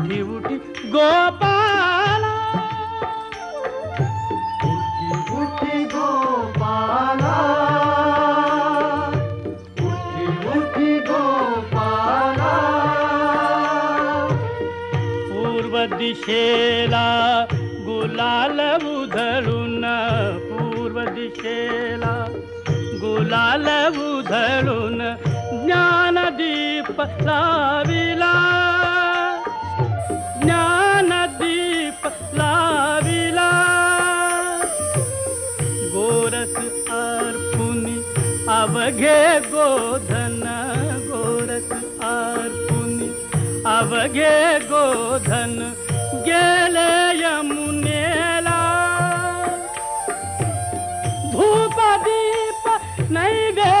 उठी उठी गोपाला, उठी उठी गोपाला, उठी उठी गोपाला. पूर्व दिशेला गुलाल उधळून, पूर्व दिशेला गुलाल उधळून ज्ञानदीप लाविला, ज्ञानदीप लाविला. गोरस अर्पुनी अवघे गोधन, गोरस अर्पुनी अवघे गोधन गेले यमुनेला. धूप दीप नैवेद्य